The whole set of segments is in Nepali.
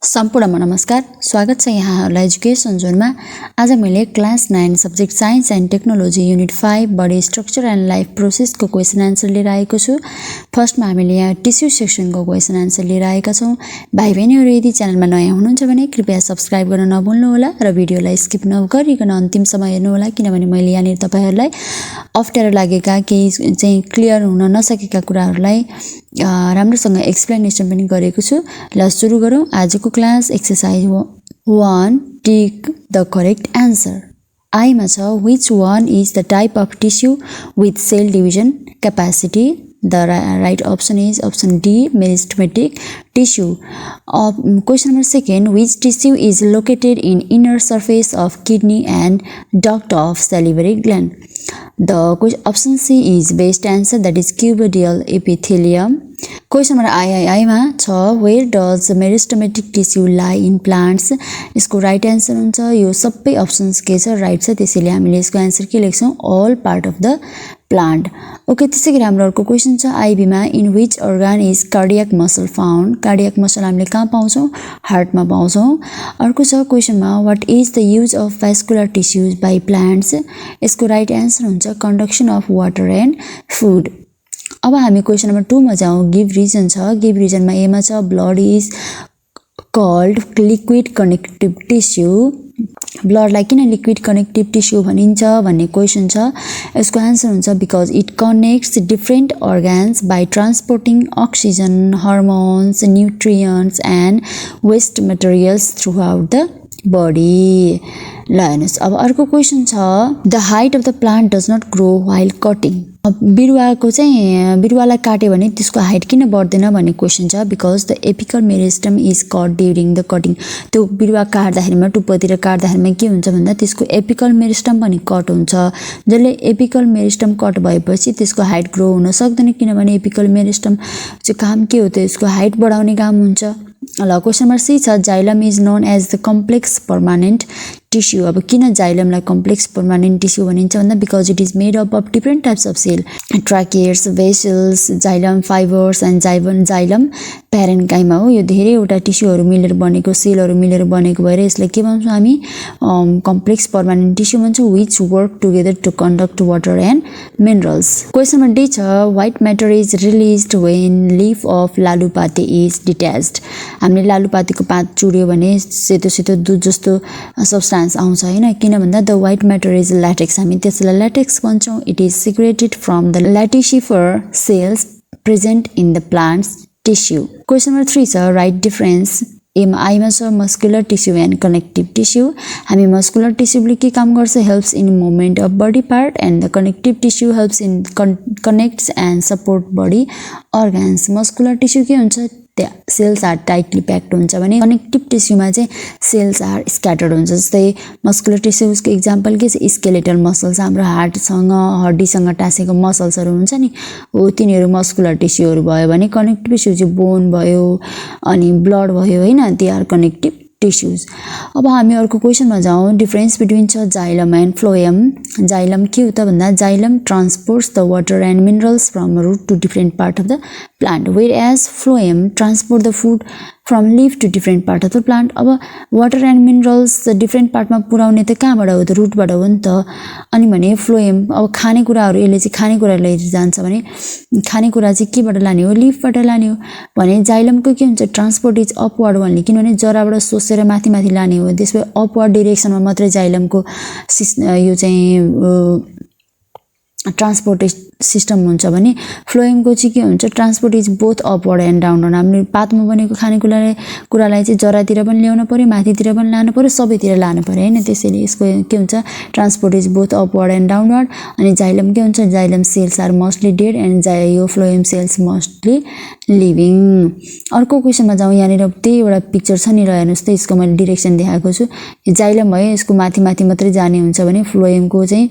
सम्पूर्णमा नमस्कार, स्वागत छ यहाँहरूलाई एजुकेसन जोनमा। आज मैले class 9 subject science and technology unit 5 body structure and life प्रोसेसको क्वेसन आन्सर लिएर आएको छु। फर्स्टमा हामीले यहाँ टिस्यु सेक्सनको क्वेसन आन्सर लिएर आएका छौँ। भाइ बहिनीहरू यदि च्यानलमा नयाँ हुनुहुन्छ भने कृपया सब्स्क्राइब गर्न नभुल्नुहोला र भिडियोलाई स्किप नगरिकन अन्तिमसम्म हेर्नुहोला, किनभने मैले यहाँनिर तपाईहरुलाई अप्ठ्यारो लागेका केही चाहिँ क्लियर हुन नसकेका कुराहरूलाई राम्रोसँग एक्सप्लेनेसन पनि गरेको छु। ल सुरु गरौँ आजको class. Exercise 1 tick the correct answer. आईमा छ which one is the type of tissue with cell division capacity? The right option is option D, meristematic tissue. Question number 2, which tissue is located in inner surface of kidney and duct of salivary gland? The option C is best answer, that is cuboidal epithelium. Question number I मा छ where does meristematic tissue lie in plants? यसको राइट आन्सर हुन्छ यो सबै अप्सन्स के छ राइट छ, त्यसैले हामीले यसको आन्सर के लेख्छौं all part of the plant. Okay, त्यसैगरी हाम्रो अर्को क्वेशन छ आईबी मा in which organ is cardiac muscle found? Cardiac muscle हामीले कहाँ पाउँछौं? हार्टमा पाउँछौं। अर्को छ क्वेशनमा what is the use of vascular tissues by plants? यसको राइट आन्सर हुन्छ conduction of water and food. अब हामी क्वेशन नम्बर 2 मा जाउँ। गिभ रिजन छ। गिभ रिजनमा ए मा छ blood is called liquid connective tissue. ब्लडलाई किन लिक्विड कनेक्टिभ टिस्यु भनिन्छ भन्ने क्वेशन छ। यसको आन्सर हुन्छ because it connects different organs by transporting oxygen, hormones, nutrients and waste materials throughout the body. ल हेर्नुहोस्, अब अर्को क्वेशन छ the height of the plant does not grow while cutting. बिरुवाको चाहिँ बिरुवालाई काट्यो भने त्यसको हाइट किन बढ्दैन भन्ने क्वेशन छ। Because the apical meristem is cut during the cutting. त्यो बिरुवा काट्दाखेरिमा टुप्पोतिर काट्दाखेरिमा के हुन्छ भन्दा त्यसको एपिकल मेरिस्टम पनि कट हुन्छ, जसले एपिकल मेरिस्टम कट भएपछि त्यसको हाइट ग्रो हुन सक्दैन, किनभने एपिकल मेरिस्टम चाहिँ काम के हो त यसको हाइट बढाउने काम हुन्छ। ल क्वेशन नम्बर सी छ xylem is known as the complex permanent tissue. अब किन जाइलमलाई कम्प्लेक्स पर्मानेन्ट टिस्यु भनिन्छ भन्दा because it is made up of different types of cell, tracheids, vessels, xylem fibres and xylem parenchyma हो। यो धेरैवटा टिस्युहरू मिलेर बनेको, सेलहरू मिलेर बनेको भएर यसलाई के भन्छौँ हामी कम्प्लेक्स पर्मानेन्ट टिस्यु भन्छौँ which work together to conduct water and minerals. Question number D छ white matter is released when leaf of लालुपाते इज डिट्याच्ड। हामीले लालुपातेको पात चुड्यो भने सेतो सेतो दुध जस्तो सब्सटेन्स आउँछ हैन, किन भन्दा the white matter is latex. हामी त्यसलाई ल्याटेक्स भन्छौँ। It is secreted from the laticifer cells present in the plants tissue. Question number 3 छ राइट डिफरेन्स। आईमा छ muscular tissue and connective tissue. हामी मस्कुलर टिस्युले के काम गर्छ helps in movement of body part and the connective tissue helps in connects and support body organs. Muscular tissue के हुन्छ सेल्स आर टाइटली प्याक्ड हुन्छ भने कनेक्टिभ टिस्युमा चाहिँ सेल्स आर स्क्याटर्ड हुन्छ। जस्तै मस्कुलर टिस्युको इक्जाम्पल के छ स्केलेटल मसल्स, हाम्रो हार्टसँग हड्डीसँग टाँसेको मसल्सहरू हुन्छ नि हो, तिनीहरू मस्कुलर टिस्युहरू भयो भने कनेक्टिभ टिस्यु चाहिँ बोन भयो अनि ब्लड भयो हैन, दे आर कनेक्टिभ टिस्युज। अब हामी अर्को क्वेशनमा जाउँ। डिफरेन्स बिट्विन छ जाइलम एन्ड फ्लोएम। जाइलम के हो त भन्दा xylem transports the water and minerals from root to different part of the plant, whereas phloem transport the food from leaf to different part of the plant. अब वाटर एन्ड मिनरल्स डिफरेन्ट पार्टमा पुर्याउने त कहाँबाट हो त रुटबाट हो नि त। अनि भने फ्लोएम अब खानेकुराहरू यसले चाहिँ खानेकुरा लिएर जान्छ भने खानेकुरा चाहिँ केबाट लाने हो लिफबाट लाने हो भने जाइलमको के हुन्छ ट्रान्सपोर्ट इज अपवर्ड भन्ने, किनभने जराबाट सोसेर माथि माथि लाने हो, त्यसपछि अपवर्ड डिरेक्सनमा मात्रै जाइलमको यो चाहिँ ट्रान्सपोर्ट सिस्टम हुन्छ भने फ्लोएमको चाहिँ के हुन्छ transport is both upward and downward. हामीले पातमा बनेको खानेकुरालाई चाहिँ जरातिर पनि ल्याउनु पर्यो, माथितिर पनि लानु पर्यो, सबैतिर लानु पर्यो हैन, त्यसैले यसको के हुन्छ transport is both upward and downward. अनि जाइलम के हुन्छ xylem cells are mostly dead and यो फ्लोएम सेल्स मोस्टली लिभिङ। अर्को क्वेसनमा जाउँ। यहाँनिर त्यही एउटा पिक्चर छ नि, र हेर्नुहोस् त यसको मैले डिरेक्सन देखाएको छु। जाइलम भयो यसको माथि माथि मात्रै जाने हुन्छ भने फ्लोएमको चाहिँ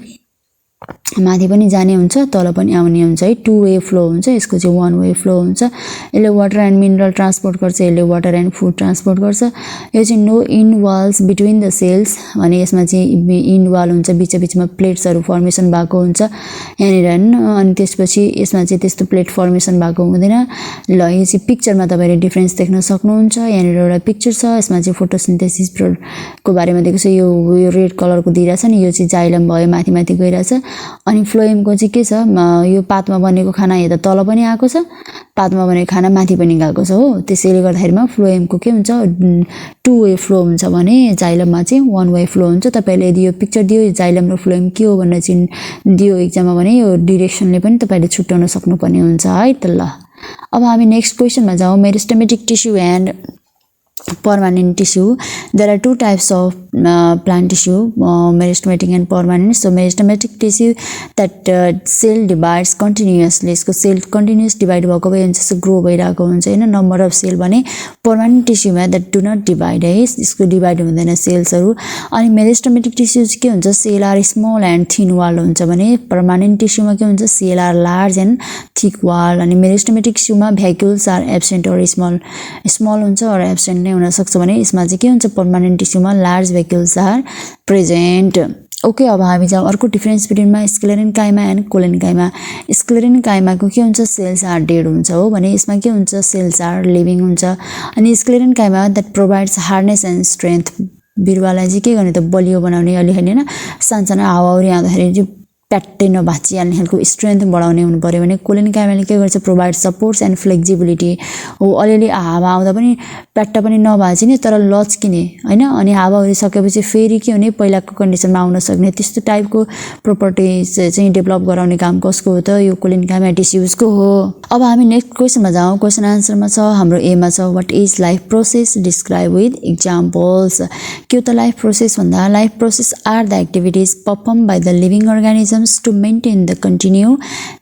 माथि पनि जाने हुन्छ तल पनि आउने हुन्छ है टु वे फ्लो हुन्छ यसको चाहिँ वान वे फ्लो हुन्छ यसले वाटर एन्ड मिनरल ट्रान्सपोर्ट गर्छ यसले वाटर एन्ड फुड ट्रान्सपोर्ट गर्छ यो चाहिँ no in walls between the cells भने यसमा चाहिँ इन वाल हुन्छ बीचमा प्लेट्सहरु फर्मेसन भएको हुन्छ यहाँनिर हैन अनि त्यसपछि यसमा चाहिँ त्यस्तो प्लेट फर्मेसन भएको हुँदैन ल यो चाहिँ पिक्चरमा तपाईले डिफरेन्स देख्न सक्नुहुन्छ यहाँनिर एउटा पिक्चर छ यसमा चाहिँ फोटोसिन्थेसिस को बारेमा दिएको छ यो रेड कलरको दिइराछ नि यो चाहिँ जाइलम भयो माथि माथि गइराछ अनि फ्लोएमको चाहिँ के छ यो पातमा बनेको खाना यता तल पनि आएको छ पातमा बनेको खाना माथि पनि गएको छ हो त्यसैले गर्दाखेरिमा फ्लोएमको के हुन्छ टु वे फ्लो हुन्छ भने जाइलममा चाहिँ वान वे फ्लो हुन्छ तपाईले यदि यो पिक्चर दियो जाइलम र फ्लोएम के हो भनेर चाहिँ दियो एक्जाममा भने यो डाइरेक्सनले पनि तपाईले छुट्याउन सक्नुपर्ने हुन्छ है त ल अब हामी नेक्स्ट क्वेशनमा जाउँ meristematic tissue and permanent tissue. There are two types of plant tissue, meristematic and permanent. So meristematic tissue that cell divides continuously. इसको cell continuous divide भएको भए हुन्छ grow भइरहेको हुन्छ हैन number of cell भने permanent tissue मा that do not divide है इसको divide हुँदैन cells हरु अनि meristematic tissue के हुन्छ cell are small and thin wall हुन्छ भने permanent tissue मा के हुन्छ cell are large and thick wall अनि meristematic tissue मा vacuoles are absent or small हुन्छ or absent नै हुन सक्छ भने यसमा चाहिँ के हुन्छ permanent tissue मा large vacuoles are present. Okay अब हामी जाउँ अर्को डिफरेन्स बिट्विनमा स्क्लेरेन्काइमा एन्ड कोलेन्काइमा. स्क्लेरेन्काइमाको के हुन्छ सेल्स आर डेड हुन्छ हो भने यसमा के हुन्छ सेल्स आर लिभिङ हुन्छ अनि sclerenchyma that provides hardness and strength बिरुवालाई चाहिँ के गर्ने त बलियो बनाउने अलिअलि हैन सानसानो हावाहुरी आउँदाखेरि चाहिँ प्याट्टै नभाचिहाल्ने खालको स्ट्रेन्थ बढाउने हुनु पर्यो भने कोलेन्काइमाले के गर्छ प्रोवाइड सपोर्ट्स एन्ड फ्लेक्सिबिलिटी हो अलिअलि हावा आउँदा पनि प्याट्ट पनि नभाचिने तर लचकिने हैन अनि हावाहुरी सकेपछि फेरि के हुने पहिलाको कन्डिसनमा आउन सक्ने त्यस्तो टाइपको प्रोपर्टिज चाहिँ डेभलप गराउने काम कसको हो त यो कोलेन्काइमा टिस्युजको हो. अब हामी नेक्स्ट क्वेशनमा जाउँ. क्वेशन आन्सरमा छ हाम्रो ए मा छ what is life process describe with examples. के हो त लाइफ प्रोसेस भन्दा life process are the activities perform by the living organism to maintain the continue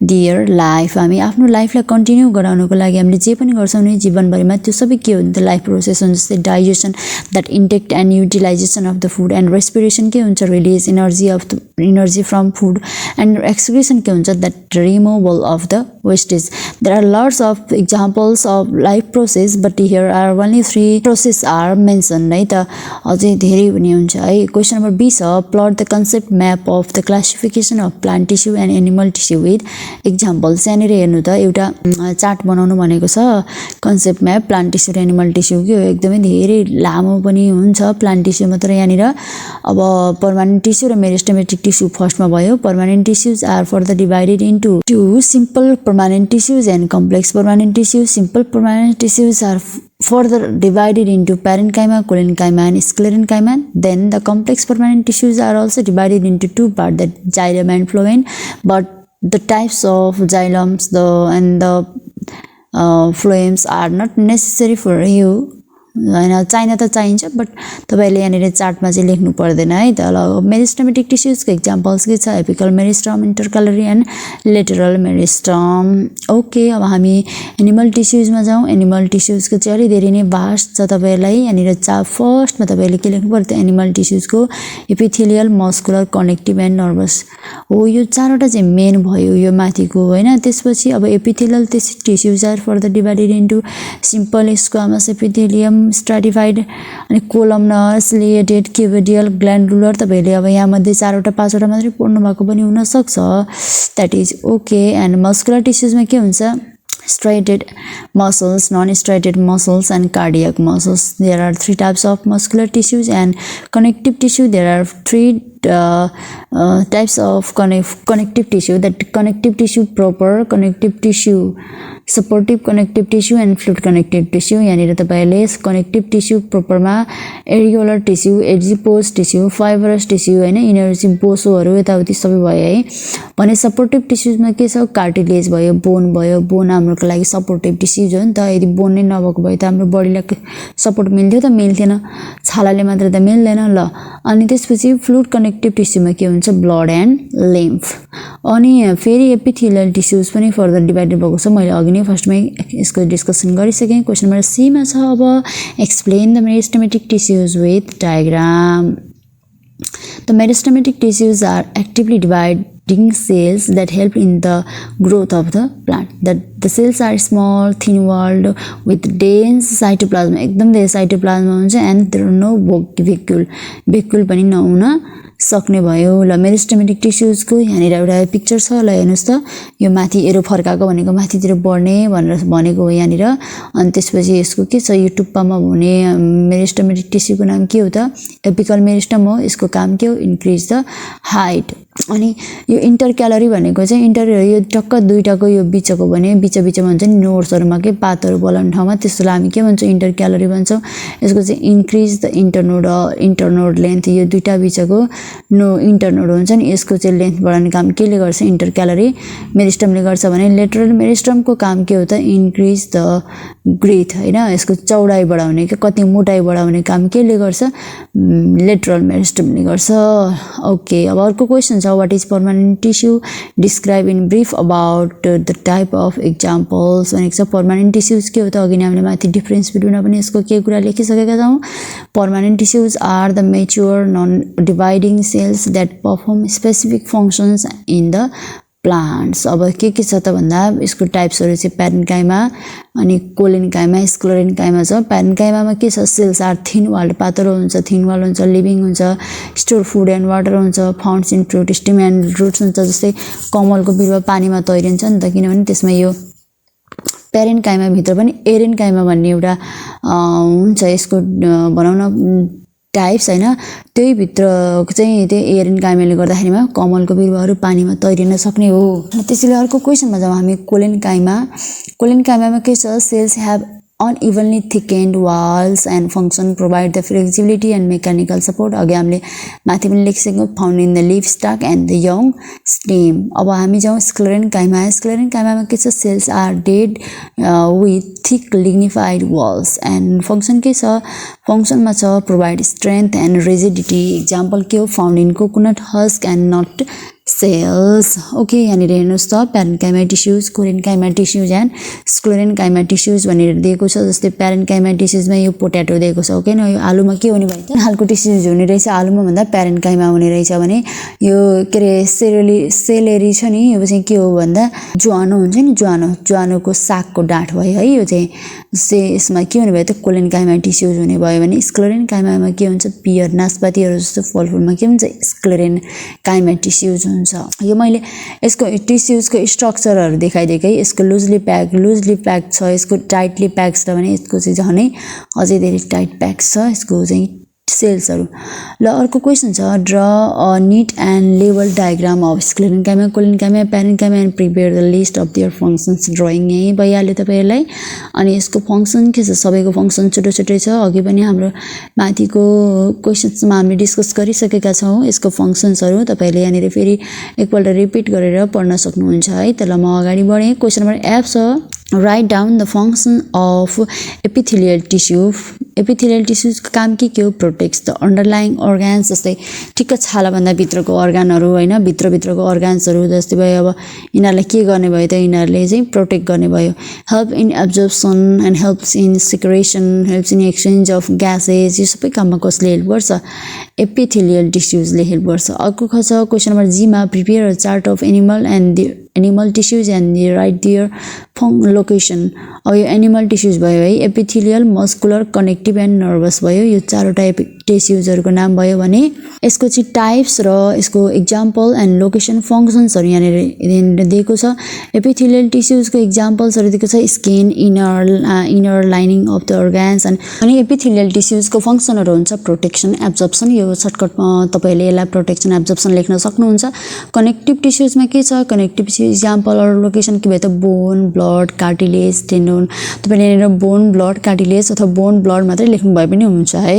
their life. हामी आफ्नो लाइफलाई कन्टिन्यू गराउनको लागि हामीले जे पनि गर्छौं नि जीवनभरिमा त्यो सबै के हुन्छ लाइफ प्रोसेस हुन्छ जस्तै digestion that intake and utilisation of the food and respiration के हुन्छ release energy from food and excretion के हुन्छ that removal of the wastage. There are lots of examples of life process but here are only 3 process are mentioned है त अझै धेरै पनि हुन्छ है. क्वेशन नम्बर बी छ plot the concept map of the classification of plant tissue and animal tissue with examples. यहाँनिर हेर्नु त एउटा चार्ट बनाउनु भनेको छ कन्सेप्ट म्याप प्लान्ट टिस्यू र एनिमल टिस्यू के हो एकदमै धेरै लामो पनि हुन्छ प्लान्ट टिस्यू मात्र. यहाँनिर अब पर्मानेन्ट टिस्यू र मेरिस्टेमेटिक टिस्यू फर्स्टमा भयो. Permanent tissues are further divided into two simple permanent tissues and complex permanent tissues. Simple permanent tissues are further divided into parenchyma, collenchyma and sclerenchyma. Then the complex permanent tissues are also divided into two parts, that xylem and phloem. But the types of xylems and the phloems are not necessary for you. हैन चाहिन त चाहिन्छ बट तपाईले यहाँनिर चार्टमा चाहिँ लेख्नु पर्दैन है त. ल मेरिस्टेमेटिक टिस्युजको एक्जाम्पल्स के छ apical meristem इंटरकलरी and lateral meristem. Okay अब हामी एनिमल टिस्युजमा जाउँ. एनिमल टिस्युजको चाहिँ अलि धेरै नै भास्ट छ तपाईलाई यहाँनिर फर्स्टमा तपाईले के लेख्नु पर्यो त एनिमल टिस्युजको epithelial muscular connective and nervous हो यो चारवटा चाहिँ मेन भयो यो माथिको हैन. त्यसपछि अब epithelial tissues are further divided into simple squamous epithelium stratified अनि कोलमनर सिलिएटेड क्युबिडियल ग्ल्यान्डुलर. तपाईले अब यहाँ मध्ये 4 वटा 5 वटा मात्रै पढ्नु भएको पनि हुन सक्छ that is okay. And muscular टिस्युजमा के हुन्छ striated muscles, non-striated muscles and cardiac muscles. There are 3 types of muscular tissues and connective tissue. There are 3 types of connective tissue, that connective tissue proper, connective tissue supportive connective tissue and fluid connective tissue. यहाँनिर तपाईले connective tissue proper मा areolar tissue, adipose tissue, fibrous tissue हैन इनर्जी बोसोहरु यताउति सबै भयो है. भने सपोर्टिभ टिस्युज मा के छ कार्टिलेज भयो बोन हाम्रो लागि सपोर्टिभ टिस्युज हो नि त. यदि बोन नै नभएको भए त हाम्रो बडीलाई सपोर्ट मिल्थ्यो त मिल्थेन छालाले मात्र त मिल्दैन ल. अनि त्यसपछि फ्लुइड कनेक्टिभ टिस्युमा के हुन्छ ब्लड एन्ड लिम्फ. अनि फेरि एपिथेलियल टिस्युज पनि फर्दर डिवाइडेड भएको छ. मैले अघि नै फर्स्टमै यसको डिस्कसन गरिसकेँ. क्वेशन नम्बर सी मा छ अब explain the meristematic tissues with diagram. The meristematic tissues are actively divided cells that help in the growth of the plant. The cells are small, thin-walled with dense cytoplasm. एकदम धेरै cytoplasm हुन्छ and there are no vacuole पनि नहुन सक्ने भयो। ल मेरिस्टेमेटिक टिस्युजको यहाँनिर एउटा पिक्चर छ, ल हेर्नुस् त, यो माथि एरो फर्काएको भनेको माथितिर बढ्ने भनेर भनेको हो यहाँनिर। अनि त्यसपछि यसको के छ, यो टुप्पामा हुने मेरिस्टेमेटिक टिस्युको नाम के हो त, एपिकल मेरिस्टम हो। यसको काम के हो, इन्क्रिज द हाइट। अनि यो इन्टरक्यालरी भनेको चाहिँ यो टक्क दुईटाको यो बिचको भने बिचमा हुन्छ नि नोड्सहरुमा के पातहरु बलाउने ठाउँमा, त्यसलाई हामी के भन्छौँ, इन्टरक्यालरी भन्छौँ। यसको चाहिँ इन्क्रिज द इन्टरनोड लेन्थ, यो दुईटा बिचको इन्टरनोड हुन्छ नि, यसको चाहिँ लेन्थ बढाउने काम केले गर्छ, इन्टरक्यालरी मेरिस्टमले गर्छ भने लेटरल मेरिस्टमको काम के हो त, इन्क्रिज द ब्रेथ हैन, यसको चौडाइ बढाउने के कति मोटाइ बढाउने काम केले गर्छ, लेटरल मेरिस्टमले गर्छ। ओके, अब अर्को क्वेशन छ, what is permanent tissue, describe in brief about the type of examples भनेको छ। पर्मानेन्ट टिस्युज के हो त, अघि नै हामीले माथि डिफरेन्स बिट्विन पनि यसको के कुरा लेखिसकेका छौँ। Permanent tissues are the mature non dividing cells that perform specific functions in the plants. अब के छ त भन्दा यसको टाइप्सहरु चाहिँ प्यारेन्काइमा अनि कोलेन्काइमा स्क्लेरेन्काइमा छ। प्यारेन्काइमामा के छ, सेल्स आर थिन वाल्ड, पातलो हुन्छ, थिन वाल हुन्छ, लिभिङ हुन्छ, स्टोर फुड एन्ड वाटर हुन्छ, founds in fruit stem and roots हुन्छ। जस्तै कमलको बिरुवा पानीमा तैरिन्छ नि त, किनभने त्यसमा यो प्यारेन्काइमा भित्र पनि एरेन्काइमा भन्ने एउटा हुन्छ, यसको भनौँ न टाइप्स हैन, त्यही भित्र चाहिँ त्यही एरेन्काइमाले गर्दाखेरिमा कमलको बिरुवाहरू पानीमा तैरिन सक्ने हो। त्यसैले अर्को क्वेशनमा जाउँ हामी, कोलेन्काइमामा के छ, cells have unevenly thickened walls and function provide the flexibility and mechanical support। अघि हामीले माथि पनि लेखिसकेको, found in the leaf stalk and the young stem। अब हामी जाउँ स्क्लेरेन्काइमामा के छ, cells are dead with thick lignified walls and function के छ, फंक्सनमा छ provide strength and rigidity। Example के हो, found in coconut husk and nut cells। Okay, यहाँनिर हेर्नुस् त, parenchyma tissues, collenchyma tissues and sclerenchyma tissues भनेर दिएको छ। जस्तै प्यारेन्काइमा टिस्युजमा यो पोट्याटो दिएको छ, ओके न, यो आलुमा के हुने भयो त, हालको टिस्युज हुने रहेछ आलुमा भन्दा प्यारेन्काइमा हुने रहेछ भने यो के रे सेलेरी छ नि, यो चाहिँ के हो भन्दा ज्वानो हुन्छ नि, ज्वानोको सागको डाँठ भयो है, यो चाहिँ यसमा के हुने भयो त, कोलेन्काइमा टिस्युज हुने भयो भने स्क्लेरेन्काइमामा के हुन्छ, पियर नासपातीहरु जस्तो फलफुलमा के हुन्छ, स्क्लेरेन्काइमा टिस्युज हुन्छ। यो मैले यसको टिस्युजको स्ट्रक्चरहरु देखाइदिएकै, यसको लुजली प्याक्ड छ, यसको टाइटली प्याक्ड छ भने यसको चाहिँ झनै अझै धेरै टाइट प्याक्ड छ यसको चाहिँ सेल्सहरु। ल अर्को क्वेशन छ, draw a neat and label diagram of sclerenchyma, collenchyma, parenchyma and prepare the list of their functions. Drawing यही भइहाल्यो तपाईहरुलाई। अनि यसको फंक्सन के छ, सबैको फंक्सन छुट्टै छ, अघि पनि हाम्रो माथिको क्वेशन्समा हामीले डिस्कस गरिसकेका छौं। यसको फंक्सन्सहरु तपाईहरुले यहाँनिर फेरि एकपल्ट रिपिट गरेर पढ्न सक्नुहुन्छ है। त ल म अगाडि बढे। क्वेशन नम्बर F छ, write down the function of epithelial tissue। epithelial tissues को काम के हो, protects the underlying organs। जस्तै ठिक्क छाला भन्दा भित्रको अर्गानहरु हैन, भित्रको अर्गान्सहरु जस्तै भयो, अब यिनीहरुलाई के गर्ने भयो त, यिनीहरुले चाहिँ प्रोटेक्ट गर्ने भयो। help in absorption and helps in secretion, helps in exchange of gases। यो सबै काममा कसले हेल्प गर्छ, epithelial tissues ले हेल्प गर्छ। अर्को छ क्वेशन नम्बर G मा, prepare a chart of animal tissues and write their location. अब यो एनिमल टिस्युज भयो है, epithelial, muscular, connective and nervous भयो, यो चारवटा टिस्युजहरुको नाम भयो भने यसको चाहिँ टाइप्स र यसको एक्जाम्पल एन्ड लोकेसन फंक्सन्सहरु यहाँनिर दिएको छ। एपिथेलियल टिस्युजको एक्जाम्पल्सहरु दिएको छ, skin, inner lining of the organs. अनि एपिथेलियल टिस्युजको फंक्सनहरु हुन्छ प्रोटेक्सन, एब्जर्प्सन, यो सर्टकटमा तपाईले यसलाई प्रोटेक्सन एब्जर्प्सन लेख्न सक्नुहुन्छ। कनेक्टिभ टिस्युजमा के छ, कनेक्टिभ एक्जाम्पल अर लोकेसन के भयो त, बोन, ब्लड, कार्टिलेज, टेन्डन। तपाईले यहाँनिर बोन, ब्लड, कार्टिलेज अथवा बोन, ब्लड मात्रै लेख्नु भए पनि हुन्छ है।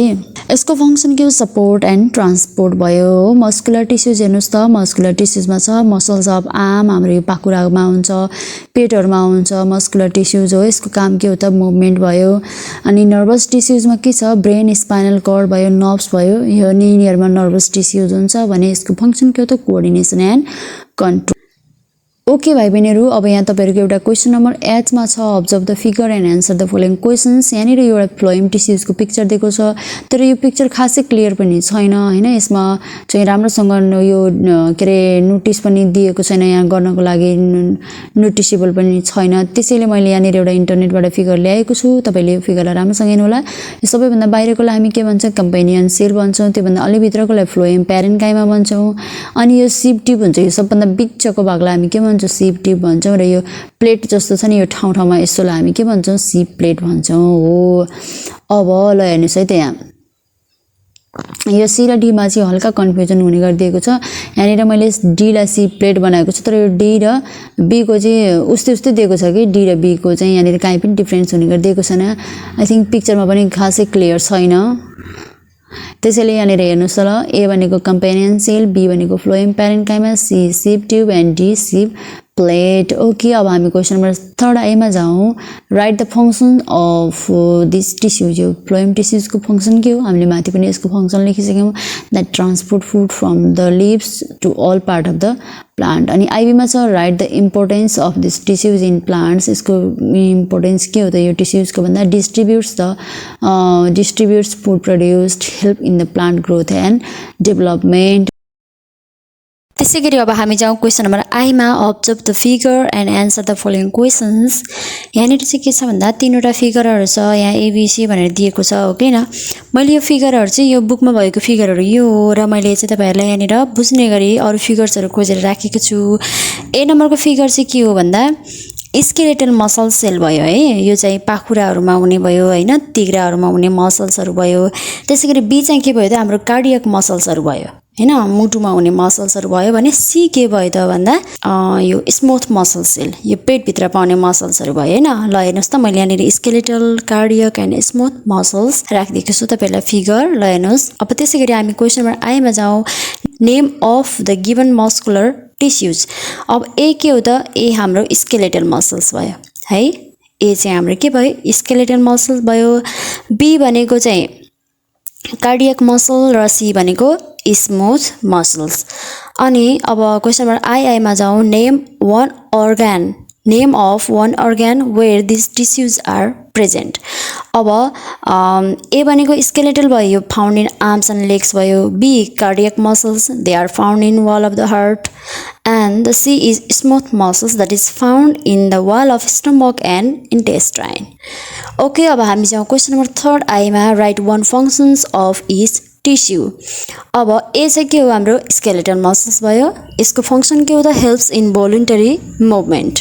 यसको फंक्सन के हो, सपोर्ट एन्ड ट्रान्सपोर्ट भयो। मस्कुलर टिस्युज हेर्नुस् त, मस्कुलर टिस्युजमा छ मसल्स अफ आर्म, हाम्रो यो पाखुरामा हुन्छ, पेटहरुमा हुन्छ, मस्कुलर टिस्युज हो। यसको काम के हो त, मुभमेन्ट भयो। अनि नर्भस टिस्युजमा के छ, ब्रेन, स्पाइनल कर्ड भयो, नर्भ्स भयो, यो यिनीहरुमा नर्भस टिस्युज हुन्छ भने यसको फंक्सन के हो त, कोअर्डिनेसन एन्ड कन्ट्रोल। ओके भाइ बहिनीहरू, अब यहाँ तपाईहरुको एउटा क्वेशन नम्बर 8 मा छ, observe the figure and answer the following questions. यहाँनिर एउटा फ्लोएम टिस्युजको पिक्चर दिएको छ, तर यो पिक्चर खासै क्लियर पनि छैन हैन। यसमा चाहिँ राम्रोसँग यो के रे नोटिस पनि दिएको छैन, यहाँ गर्नको लागि नोटिसेबल पनि छैन। त्यसैले मैले यहाँनिर एउटा इन्टरनेटबाट फिगर ल्याएको छु, तपाईले यो फिगरलाई राम्रोसँग हेर्नु होला। यो सबैभन्दा बाहिरकोलाई हामी के भन्छौं, कम्पेनियन सेल भन्छौं, त्योभन्दा अलि भित्रकोलाई फ्लोएम प्यारेन्काइमा भन्छौं, अनि यो सिभ ट्युब हुन्छ, यो सबभन्दा बिचको भागलाई हामी के भन्छौं, सिभ ट्युब भन्छौं, र यो प्लेट जस्तो छ नि यो ठाउँमा यसोलाई हामी के भन्छौं, सिभ प्लेट भन्छौं हो। अब ल हेर्नुस् है त, यहाँ यो सी र डी मा चाहिँ हल्का कन्फ्युजन हुने गरिदिएको छ। यहाँनिर मैले डी लाई सी प्लेट बनाएको छु, तर यो डी र बी को चाहिँ उस्तै उस्तै दिएको छ कि डी र बी को चाहिँ यहाँनिर काहीँ पनि डिफरेन्स हुने गरिदिएको छैन। आई थिंक पिक्चरमा पनि खासै क्लियर छैन। त्यसैले यहाँनिर हेर्नुस् ल, ए भनेको कम्पेनियन सेल, बी भनेको phloem parenchyma, C sieve tube and D sieve plate. Okay, अब हामी क्वेशन नम्बर 3 ए मा जाउँ। Write the function of this tissues. यो फ्लोएम टिस्युजको फंक्सन के हो, हामीले माथि पनि यसको फंक्सन लेखिसक्यौं, that transport food from the leaves to all part of the plant. अनि आईबी मा छ, write the importance of this tissues in plants. यसको इम्पोर्टेन्स के हो त, यो टिस्युजको भन्दा distributes food produced, help in the plant growth and development. त्यसैगरी अब हामी जाउँ क्वेशन नम्बर आई मा। Observe the figure and answer the following questions. यहाँनिर चाहिँ के छ भन्दा 3वटा फिगरहरू छ, यहाँ एबीसी भनेर दिएको छ हो किन। मैले यो फिगरहरू चाहिँ यो बुकमा भएको फिगरहरू यो हो, र मैले चाहिँ तपाईहरुलाई यहाँनिर बुझ्ने गरी अरु फिगर्सहरू खोजेर राखेको छु। ए नम्बरको फिगर चाहिँ के हो भन्दा स्केलेटल मसल सेल भयो है, यो चाहिँ पाखुराहरुमा हुने भयो हैन, तिघ्राहरुमा हुने मसल्सहरु भयो। त्यसैगरी बी चाहिँ के भयो त, हाम्रो कार्डियक मसल्सहरु भयो हैन, मुटुमा हुने मसल्सहरु भयो भने सी के भयो त भन्दा यो स्मूथ मसल सेल, यो पेट भित्र पाउने मसल्सहरु भयो हैन। ल हेर्नुस् त, मैले यहाँनिर skeletal, cardiac and smooth muscles राखिदिएको छु तपाईहरुलाई फिगर। ल हेर्नुस्, अब त्यसैगरी हामी क्वेशन नम्बर आई मा जाउँ। Name of the given muscular tissues. अब ए के हो त, ए हाम्रो स्केलेटल मसल्स भयो है, ए चाहिँ हाम्रो के भयो, स्केलेटल मसल्स भयो। बी भनेको चाहिँ कार्डियक मसल र सी भनेको स्मूथ मसल्स। अनि अब क्वेशन नम्बर आई मा जाउँ। Name one organ, name of one organ where this tissues are present. अब ए भनेको स्केलेटल भयो, यो found in arms and legs भयो। B cardiac muscles, they are found in wall of the heart. And the C is smooth muscles that is found in the wall of stomach and intestine. Okay, अब हामी जाउँ क्वेशन नम्बर 3 आई मा। Right one functions of each tissue. अब ए चाहिँ के हो, हाम्रो स्केलेटल मसल्स भयो। यसको फंक्सन के हो त, helps in voluntary movement.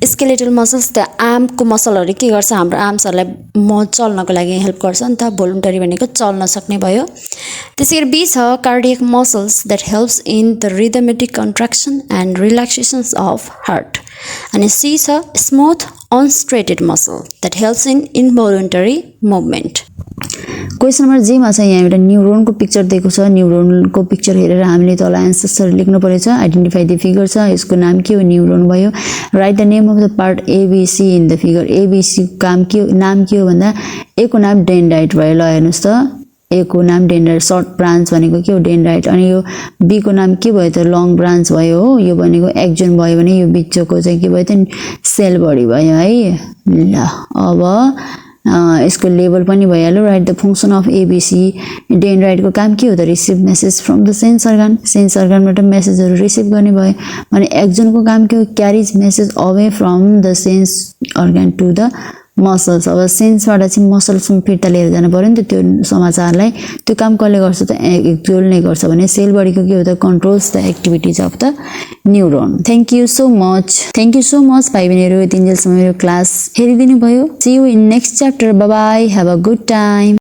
Skeletal muscles त आर्मको मसलहरु के गर्छ, हाम्रो आर्म्सहरुलाई चल्नको लागि हेल्प गर्छ नि त, भोलुन्टरी भनेको चल्न सक्ने भयो। त्यसैगरी बी छ cardiac muscles that helps in the rhythmic contraction and relaxations of heart. अनि सी छ smooth unstriated muscle that helps in involuntary movement. Question number J मा चाहिँ यहाँ एउटा न्युरोनको पिक्चर दिएको छ। न्युरोनको पिक्चर हेरेर हामीले तल आन्सर्सहरु लेख्नु पर्छ। आइडेन्टिफाई द फिगर छ, यसको नाम के हो, न्युरोन भयो। Right the name of the part ABC in the figure. ABC काम के हो, नाम के हो भन्दा ए को नाम डेन्ड्राइट भयो। ल हेर्नुस् त, ए को नाम डेन्ड्राइट, सर्ट ब्रान्च भनेको के हो, डेन्ड्राइट। अनि यो बी को नाम के भयो त, लङ ब्रान्च भयो हो, यो भनेको एक्जोन भयो भने यो बिचको चाहिँ के भयो त, सेल बडी भयो है। ल अब यसको लेबल पनि भइहाल्यो। Write the function of ABC. डेन्ड्राइटको काम के हो त, receive message from the sense organ, sense अर्गनबाट मेसेजहरु रिसिभ गर्ने भयो। भने एक्जोनको काम के हो, carries message away from the sense organ to the muscles. अब सेन्सबाट चाहिँ मसल्समा फिर्ता लिएर जानु पर्यो नि त त्यो समाचारलाई, त्यो काम कसले गर्छ त, एक्जोनले गर्छ। भने सेल बडीको के हो त, controls the activities of the neuron. Thank you so much भाइ बहिनीहरु, यतिन्जेलसम्म मेरो क्लास हेरिदिनु भयो। See you in next chapter. Bye bye, have a good time.